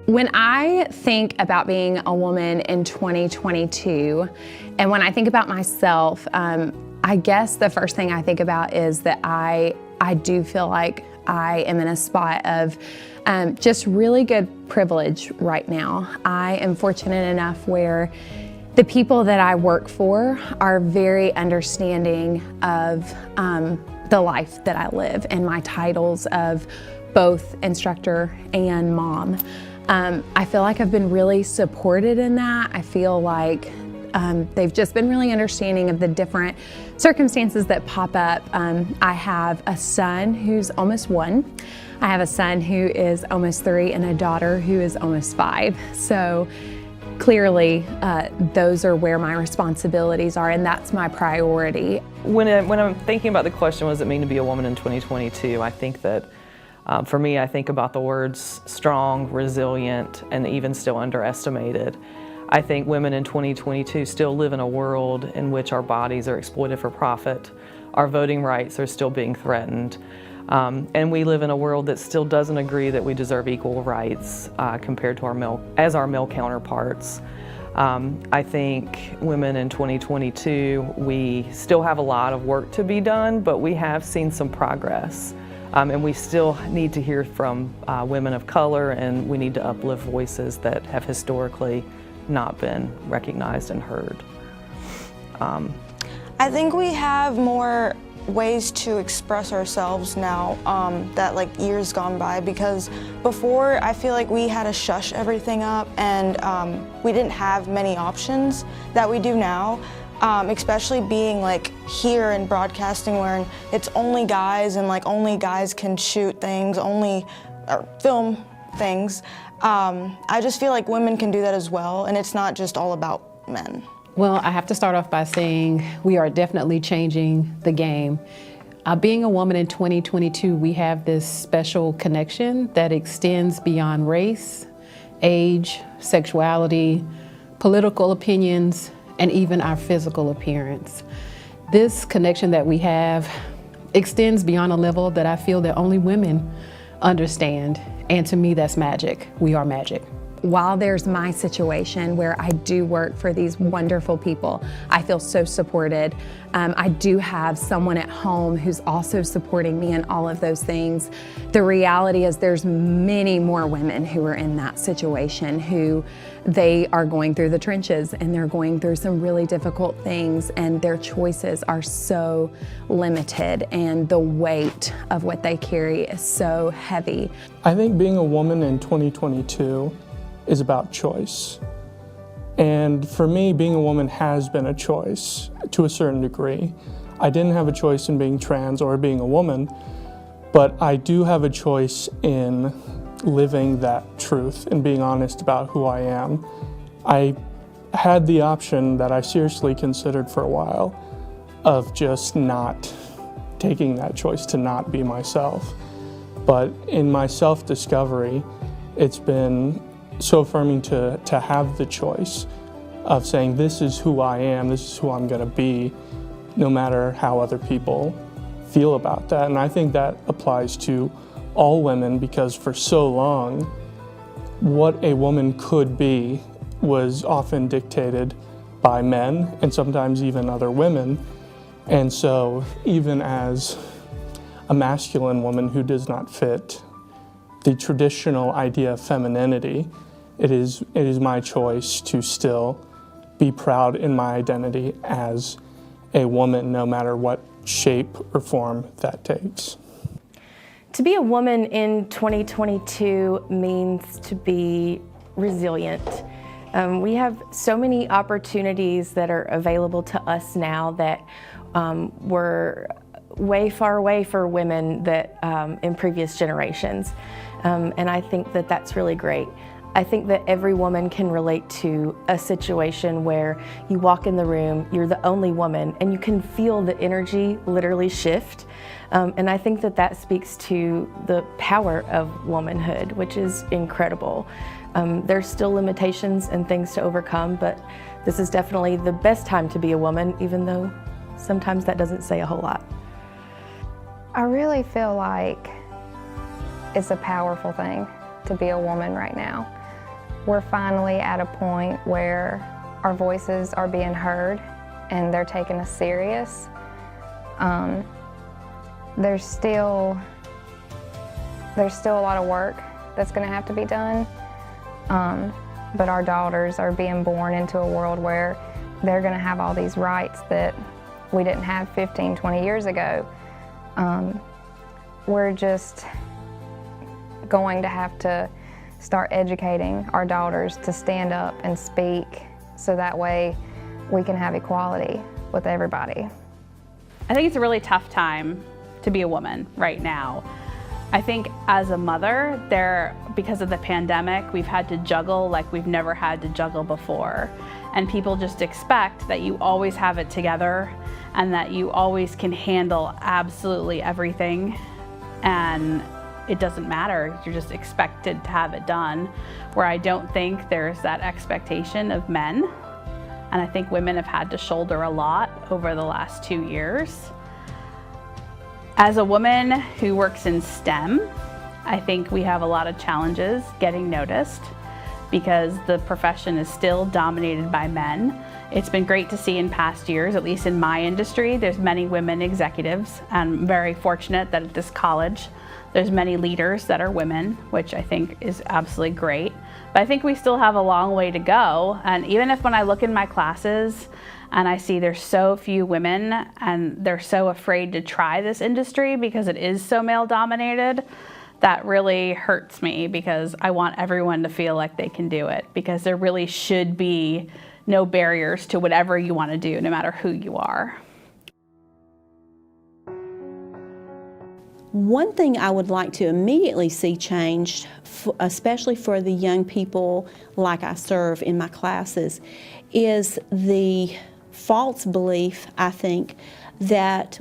When I think about being a woman in 2022, and when I think about myself, I guess the first thing I think about is that I do feel like I am in a spot of just really good privilege right now. I am fortunate enough where the people that I work for are very understanding of the life that I live and my titles of both instructor and mom. I feel like I've been really supported in that. I feel like they've just been really understanding of the different circumstances that pop up. I have a son who's almost 1. I have a son who is almost 3 and a daughter who is almost 5. So clearly, those are where my responsibilities are, and that's my priority. When I'm thinking about the question, what does it mean to be a woman in 2022, I think that for me, I think about the words strong, resilient, and even still underestimated. I think women in 2022 still live in a world in which our bodies are exploited for profit. Our voting rights are still being threatened. And we live in a world that still doesn't agree that we deserve equal rights compared to our male counterparts. I think women in 2022, we still have a lot of work to be done, but we have seen some progress. And we still need to hear from women of color, and we need to uplift voices that have historically not been recognized and heard. I think we have more ways to express ourselves now that like years gone by, because before I feel like we had to shush everything up, and we didn't have many options that we do now. Especially being like here in broadcasting where it's only guys and like only guys can shoot things, or film things. I just feel like women can do that as well, and it's not just all about men. Well, I have to start off by saying we are definitely changing the game. Being a woman in 2022, we have this special connection that extends beyond race, age, sexuality, political opinions, and even our physical appearance. This connection that we have extends beyond a level that I feel that only women understand. And to me, that's magic. We are magic. While there's my situation where I do work for these wonderful people, I feel so supported. I do have someone at home who's also supporting me in all of those things. The reality is there's many more women who are in that situation, who they are going through the trenches and they're going through some really difficult things, and their choices are so limited and the weight of what they carry is so heavy. I think being a woman in 2022 is about choice. And for me, being a woman has been a choice to a certain degree. I didn't have a choice in being trans or being a woman, but I do have a choice in living that truth and being honest about who I am. I had the option that I seriously considered for a while of just not taking that choice to not be myself. But in my self-discovery, it's been so affirming to have the choice of saying, this is who I am, this is who I'm gonna be, no matter how other people feel about that. And I think that applies to all women, because for so long, what a woman could be was often dictated by men and sometimes even other women. And so even as a masculine woman who does not fit the traditional idea of femininity, it is my choice to still be proud in my identity as a woman, no matter what shape or form that takes. To be a woman in 2022 means to be resilient. We have so many opportunities that are available to us now that were way far away for women that in previous generations. And I think that that's really great. I think that every woman can relate to a situation where you walk in the room, you're the only woman, and you can feel the energy literally shift. And I think that that speaks to the power of womanhood, which is incredible. There's still limitations and things to overcome, but this is definitely the best time to be a woman, even though sometimes that doesn't say a whole lot. I really feel like it's a powerful thing to be a woman right now. we're finally at a point where our voices are being heard and they're taking us serious. There's still a lot of work that's going to have to be done, but our daughters are being born into a world where they're going to have all these rights that we didn't have 15, 20 years ago. We're just going to have to start educating our daughters to stand up and speak so that way we can have equality with everybody. I think it's a really tough time to be a woman right now. I think as a mother, because of the pandemic, we've had to juggle like we've never had to juggle before. And people just expect that you always have it together and that you always can handle absolutely everything. And it doesn't matter, you're just expected to have it done. Where I don't think there's that expectation of men. And I think women have had to shoulder a lot over the last 2 years. As a woman who works in STEM, I think we have a lot of challenges getting noticed because the profession is still dominated by men. It's been great to see in past years, at least in my industry, there's many women executives. I'm very fortunate that at this college, there's many leaders that are women, which I think is absolutely great. But I think we still have a long way to go. And even if when I look in my classes and I see there's so few women and they're so afraid to try this industry because it is so male dominated, that really hurts me because I want everyone to feel like they can do it, because there really should be no barriers to whatever you want to do, no matter who you are. One thing I would like to immediately see changed, especially for the young people like I serve in my classes, is the false belief, I think, that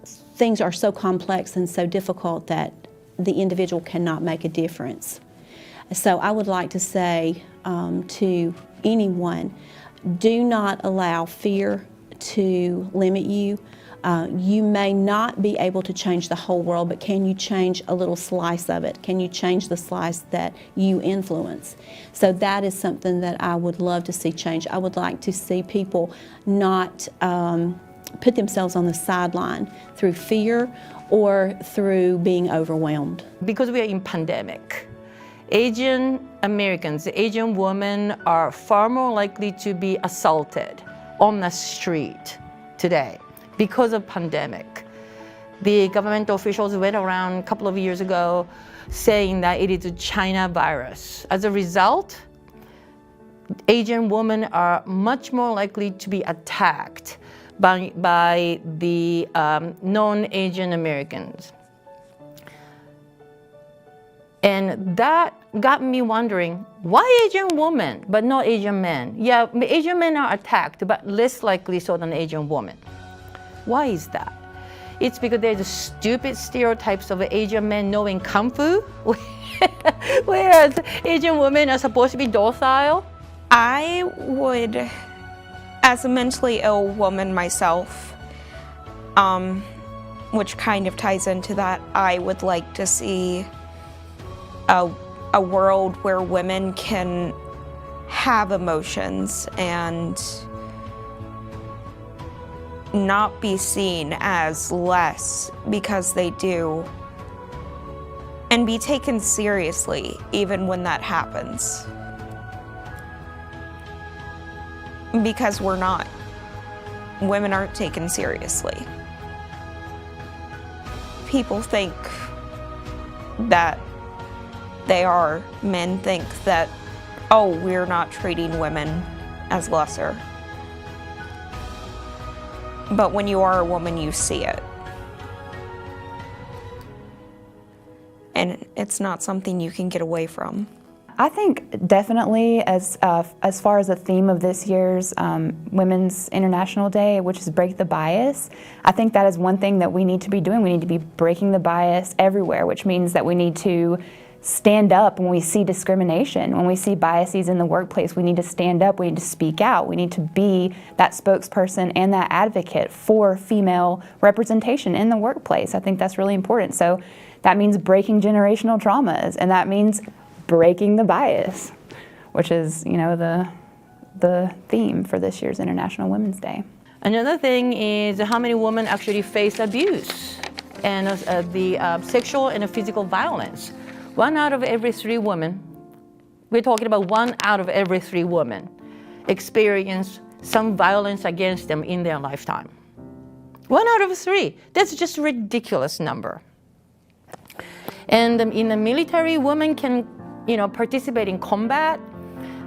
things are so complex and so difficult that the individual cannot make a difference. So I would like to say to anyone, do not allow fear to limit you. You may not be able to change the whole world, but can you change a little slice of it? Can you change the slice that you influence? So that is something that I would love to see change. I would like to see people not put themselves on the sideline through fear or through being overwhelmed. Because we are in pandemic, Asian Americans, Asian women are far more likely to be assaulted on the street today because of pandemic. The government officials went around a couple of years ago saying that it is a China virus. As a result, Asian women are much more likely to be attacked by the non-Asian Americans. And that got me wondering, why Asian women but not Asian men? Yeah, Asian men are attacked, but less likely so than Asian women. Why is that? It's because there's stupid stereotypes of Asian men knowing Kung Fu, whereas Asian women are supposed to be docile. I would, as a mentally ill woman myself, which kind of ties into that, I would like to see a world where women can have emotions and not be seen as less because they do, and be taken seriously even when that happens. Because we're not. Women aren't taken seriously. People think that they are. Men think that, oh, we're not treating women as lesser. But when you are a woman, you see it. And it's not something you can get away from. I think definitely as far as the theme of this year's Women's International Day, which is Break the Bias, I think that is one thing that we need to be doing. We need to be breaking the bias everywhere, which means that we need to stand up when we see discrimination. When we see biases in the workplace, we need to stand up, we need to speak out, we need to be that spokesperson and that advocate for female representation in the workplace. I think that's really important. So that means breaking generational traumas, and that means breaking the bias. which is, you know, the theme for this year's International Women's Day. Another thing is how many women actually face abuse and the sexual and physical violence. 1 out of every 3 women, we're talking about 1 out of every 3 women experience some violence against them in their lifetime. 1 out of 3, that's just a ridiculous number. And in the military, women can, you know, participate in combat,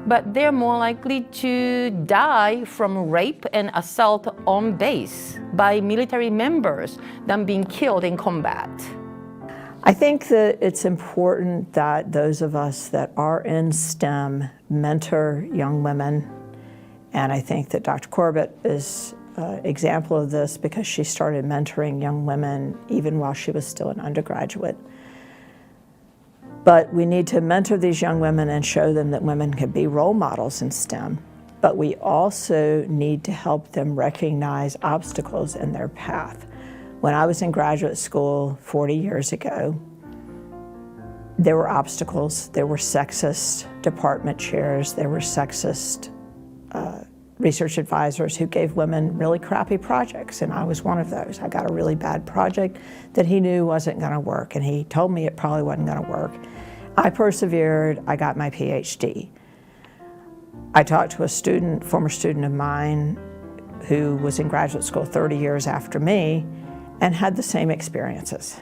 but they're more likely to die from rape and assault on base by military members than being killed in combat. I think that it's important that those of us that are in STEM mentor young women, and I think that Dr. Corbett is an example of this because she started mentoring young women even while she was still an undergraduate. But we need to mentor these young women and show them that women can be role models in STEM. But we also need to help them recognize obstacles in their path. When I was in graduate school 40 years ago, there were obstacles. There were sexist department chairs. There were sexist research advisors who gave women really crappy projects, and I was one of those. I got a really bad project that he knew wasn't going to work, and he told me it probably wasn't going to work. I persevered. I got my PhD. I talked to a student, former student of mine, who was in graduate school 30 years after me and had the same experiences.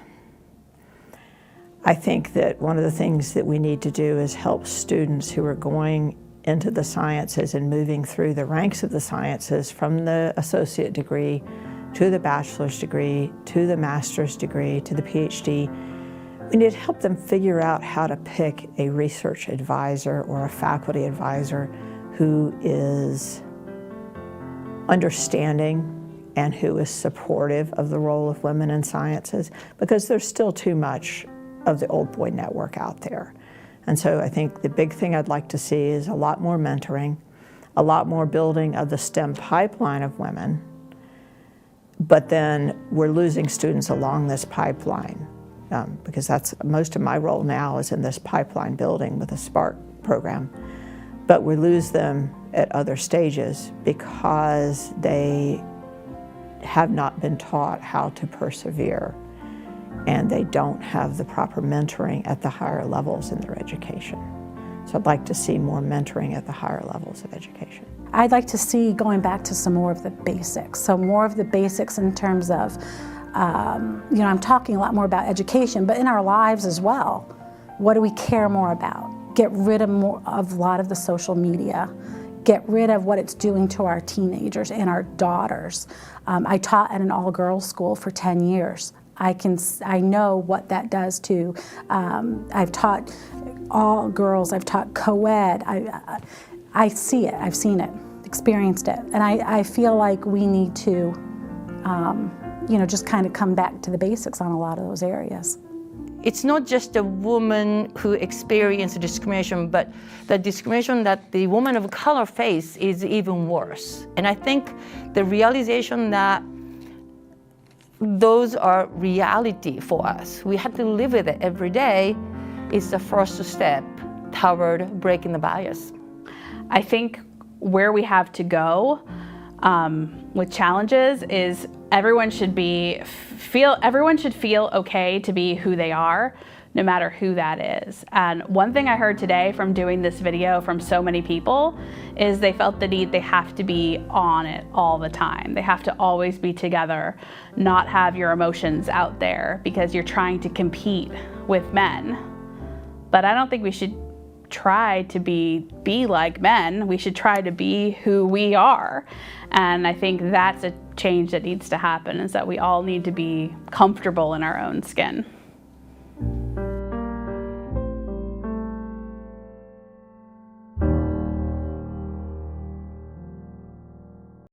I think that one of the things that we need to do is help students who are going into the sciences and moving through the ranks of the sciences from the associate degree to the bachelor's degree, to the master's degree, to the PhD. We need to help them figure out how to pick a research advisor or a faculty advisor who is understanding and who is supportive of the role of women in sciences, because there's still too much of the old boy network out there. And so I think the big thing I'd like to see is a lot more mentoring, a lot more building of the STEM pipeline of women, but then we're losing students along this pipeline because that's most of my role now is in this pipeline building with the Spark program. But we lose them at other stages because they have not been taught how to persevere, and they don't have the proper mentoring at the higher levels in their education. So I'd like to see more mentoring at the higher levels of education. I'd like to see going back to some more of the basics. So more of the basics in terms of, you know, I'm talking a lot more about education, but in our lives as well. What do we care more about? Get rid of a lot of the social media. Get rid of what it's doing to our teenagers and our daughters. I taught at an all-girls school for 10 years. I know what that does to, I've taught all girls, I've taught co-ed, I see it, I've seen it, experienced it. And I feel like we need to, you know, just kind of come back to the basics on a lot of those areas. It's not just a woman who experiences discrimination, but the discrimination that the woman of color face is even worse. And I think the realization that those are reality for us, we have to live with it every day, is the first step toward breaking the bias. I think where we have to go with challenges is everyone should feel okay to be who they are, no matter who that is. And one thing I heard today from doing this video from so many people is they felt the need, they have to be on it all the time. They have to always be together, not have your emotions out there because you're trying to compete with men. But I don't think we should try to be like men. We should try to be who we are. And I think that's a change that needs to happen, is that we all need to be comfortable in our own skin.